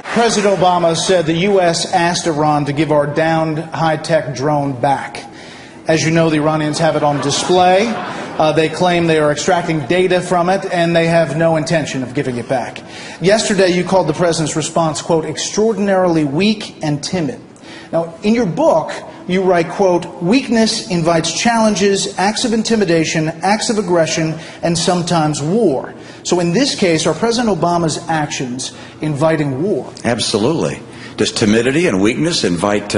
President Obama said the U.S. asked Iran to give our downed high-tech drone back. As you know, the Iranians have it on display. They claim they are extracting data from it, and they have no intention of giving it back. Yesterday, you called the president's response, quote, extraordinarily weak and timid. Now, in your book, you write, quote, weakness invites challenges, acts of intimidation, acts of aggression, and sometimes war. So in this case, are President Obama's actions inviting war? Absolutely. Does timidity and weakness invite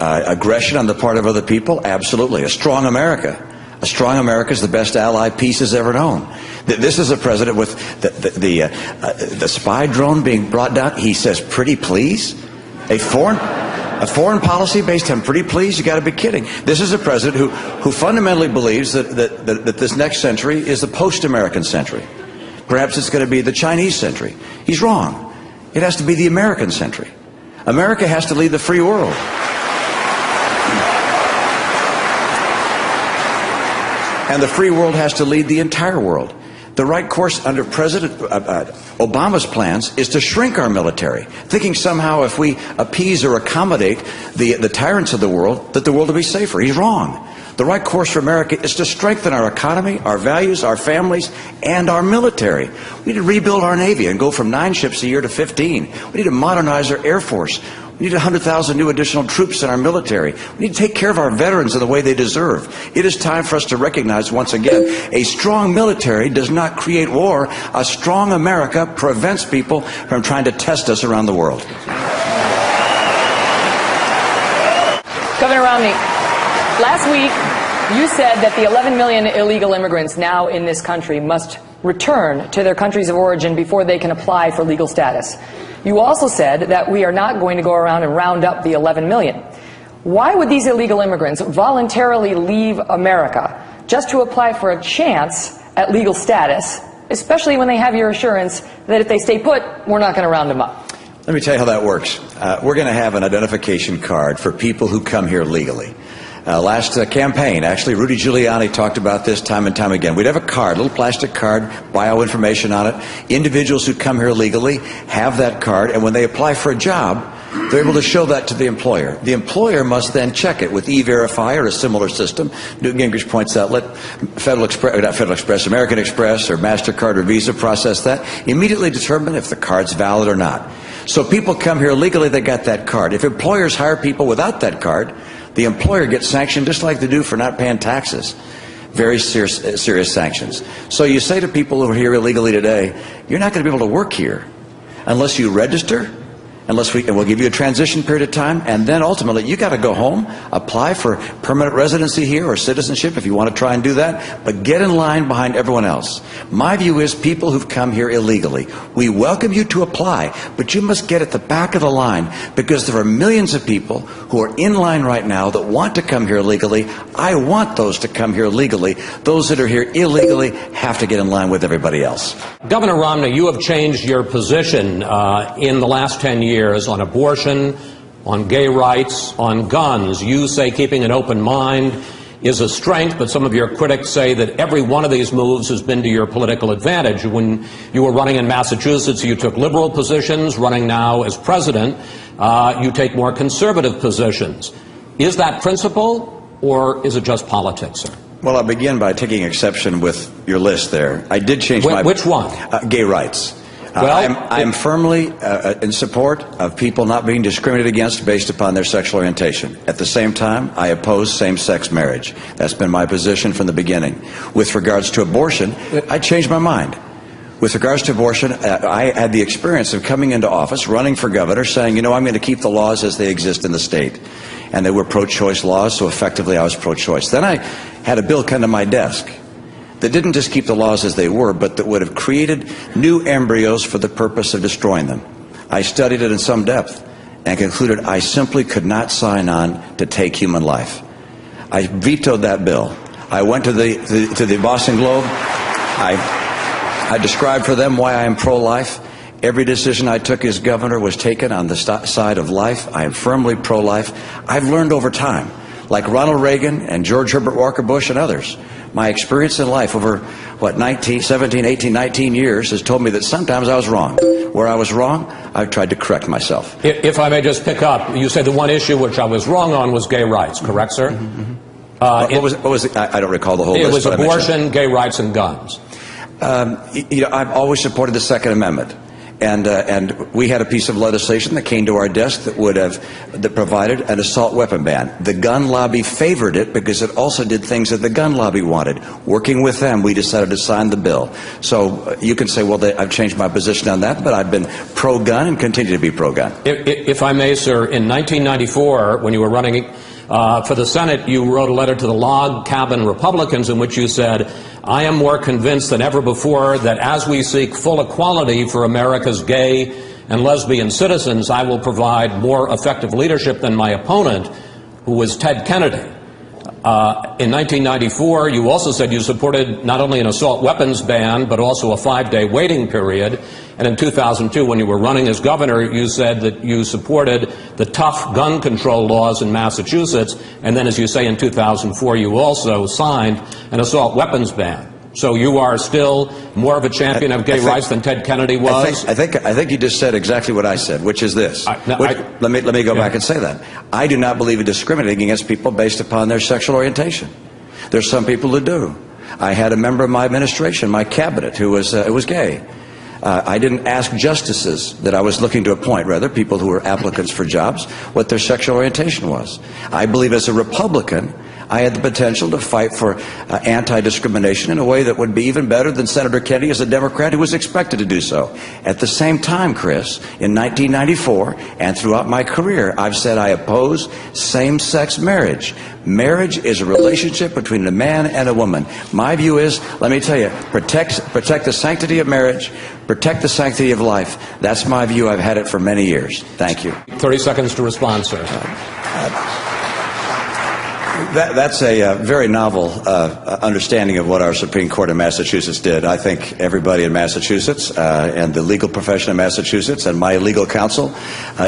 aggression on the part of other people? Absolutely. A strong America. A strong America is the best ally peace has ever known. This is a president with the spy drone being brought down. He says, pretty please? A foreign policy based on pretty please? You got to be kidding. This is a president who fundamentally believes that this next century is the post-American century. Perhaps it's going to be the Chinese century. He's wrong. It has to be the American century. America has to lead the free world. And the free world has to lead the entire world. The right course under President Obama's plans is to shrink our military, thinking somehow if we appease or accommodate the tyrants of the world, that the world will be safer. He's wrong. The right course for America is to strengthen our economy, our values, our families, and our military. We need to rebuild our Navy and go from 9 ships a year to 15. We need to modernize our Air Force. We need 100,000 new additional troops in our military. We need to take care of our veterans in the way they deserve. It is time for us to recognize once again, a strong military does not create war. A strong America prevents people from trying to test us around the world. Governor Romney, last week you said that the 11 million illegal immigrants now in this country must return to their countries of origin before they can apply for legal status. You also said that we are not going to go around and round up the 11 million. Why would these illegal immigrants voluntarily leave America just to apply for a chance at legal status, especially when they have your assurance that if they stay put, we're not going to round them up? Let me tell you how that works. We're going to have an identification card for people who come here legally. Last campaign, actually, Rudy Giuliani talked about this time and time again. We'd have a card, a little plastic card, bio information on it. Individuals who come here legally have that card, and when they apply for a job, they're able to show that to the employer. The employer must then check it with E-Verify or a similar system. Newt Gingrich points out, let American Express or MasterCard or Visa process that. Immediately determine if the card's valid or not. So people come here legally, they got that card. If employers hire people without that card, the employer gets sanctioned just like they do for not paying taxes. Very serious sanctions. So you say to people who are here illegally today, you're not going to be able to work here unless you register, and we'll give you a transition period of time, and then ultimately you got to go home, apply for permanent residency here or citizenship if you want to try and do that, but get in line behind everyone else. My view is people who've come here illegally, we welcome you to apply, but you must get at the back of the line because there are millions of people who are in line right now that want to come here legally. I want those to come here legally. Those that are here illegally have to get in line with everybody else. Governor Romney, you have changed your position in the last 10 years on abortion, on gay rights, on guns. You say keeping an open mind is a strength, but some of your critics say that every one of these moves has been to your political advantage. When you were running in Massachusetts, you took liberal positions. Running now as president, you take more conservative positions. Is that principle, or is it just politics, sir? Well, I'll begin by taking exception with your list there. I did change my... Which one? Gay rights. I'm firmly in support of people not being discriminated against based upon their sexual orientation. At the same time, I oppose same-sex marriage. That's been my position from the beginning. With regards to abortion, I changed my mind. With regards to abortion, I had the experience of coming into office, running for governor, saying, you know, I'm going to keep the laws as they exist in the state. And they were pro-choice laws, so effectively I was pro-choice. Then I had a bill come to my desk that didn't just keep the laws as they were, but that would have created new embryos for the purpose of destroying them. I studied it in some depth and concluded I simply could not sign on to take human life. I vetoed that bill. I went to the Boston Globe. I described for them why I am pro-life. Every decision I took as governor was taken on the side of life. I am firmly pro-life. I've learned over time, like Ronald Reagan and George Herbert Walker Bush and others, My experience in life over, 17, 18, 19 years has told me that sometimes I was wrong. Where I was wrong, I've tried to correct myself. If I may just pick up, you said the one issue which I was wrong on was gay rights, correct, sir? Mm-hmm. What was it? I don't recall the whole list. It was abortion, gay rights, and guns. I've always supported the Second Amendment. And we had a piece of legislation that came to our desk that provided an assault weapon ban. The gun lobby favored it because it also did things that the gun lobby wanted. Working with them, we decided to sign the bill. So you can say, well, I've changed my position on that, but I've been pro-gun and continue to be pro-gun. If I may, sir, in 1994, when you were running for the Senate, you wrote a letter to the log cabin Republicans in which you said, I am more convinced than ever before that as we seek full equality for America's gay and lesbian citizens, I will provide more effective leadership than my opponent, who was Ted Kennedy. In 1994, you also said you supported not only an assault weapons ban, but also a 5-day waiting period. And in 2002, when you were running as governor, you said that you supported the tough gun control laws in Massachusetts. And then, as you say, in 2004, you also signed an assault weapons ban. So you are still more of a champion of gay rights than Ted Kennedy was? I think you just said exactly what I said, which is this. Let me go back and say that. I do not believe in discriminating against people based upon their sexual orientation. There's some people who do. I had a member of my administration, my cabinet, who was gay. I didn't ask justices that I was looking to appoint, rather people who were applicants for jobs, what their sexual orientation was. I believe as a Republican, I had the potential to fight for anti-discrimination in a way that would be even better than Senator Kennedy as a Democrat who was expected to do so. At the same time, Chris, in 1994 and throughout my career, I've said I oppose same-sex marriage. Marriage is a relationship between a man and a woman. My view is, let me tell you, protect the sanctity of marriage, protect the sanctity of life. That's my view. I've had it for many years. Thank you. 30 seconds to respond, sir. That's a very novel understanding of what our Supreme Court of Massachusetts did. I think everybody in Massachusetts and the legal profession of Massachusetts and my legal counsel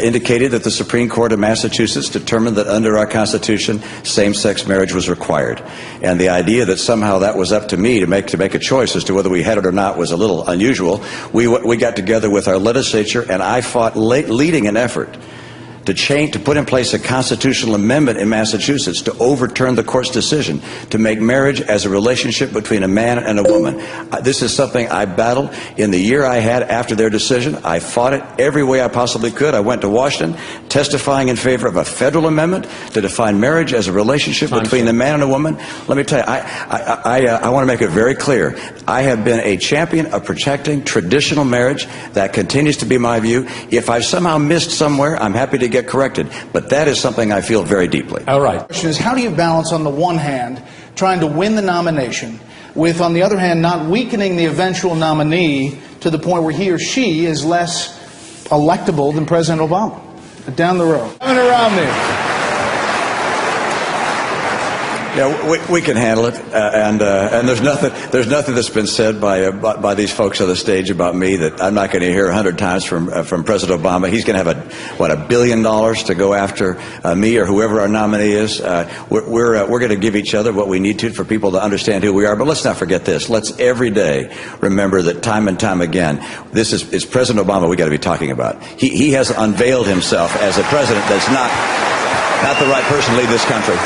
indicated that the Supreme Court of Massachusetts determined that under our Constitution, same-sex marriage was required. And the idea that somehow that was up to me to make a choice as to whether we had it or not was a little unusual. We got together with our legislature, and I fought leading an effort to put in place a constitutional amendment in Massachusetts to overturn the court's decision to make marriage as a relationship between a man and a woman. This is something I battled in the year I had after their decision. I fought it every way I possibly could. I went to Washington testifying in favor of a federal amendment to define marriage as a relationship between a man and a woman. Let me tell you, I want to make it very clear. I have been a champion of protecting traditional marriage. That continues to be my view. If I've somehow missed somewhere, I'm happy to get corrected, but that is something I feel very deeply. All right. The question is, how do you balance, on the one hand, trying to win the nomination, with, on the other hand, not weakening the eventual nominee to the point where he or she is less electable than President Obama? Down the road. Governor Romney. Yeah, we can handle it, and there's nothing that's been said by these folks on the stage about me that I'm not going to hear 100 times from President Obama. He's going to have $1 billion to go after me or whoever our nominee is. We're going to give each other what we need to for people to understand who we are. But let's not forget this. Let's every day remember that time and time again, this is President Obama we got to be talking about. He has unveiled himself as a president that's not the right person to lead this country.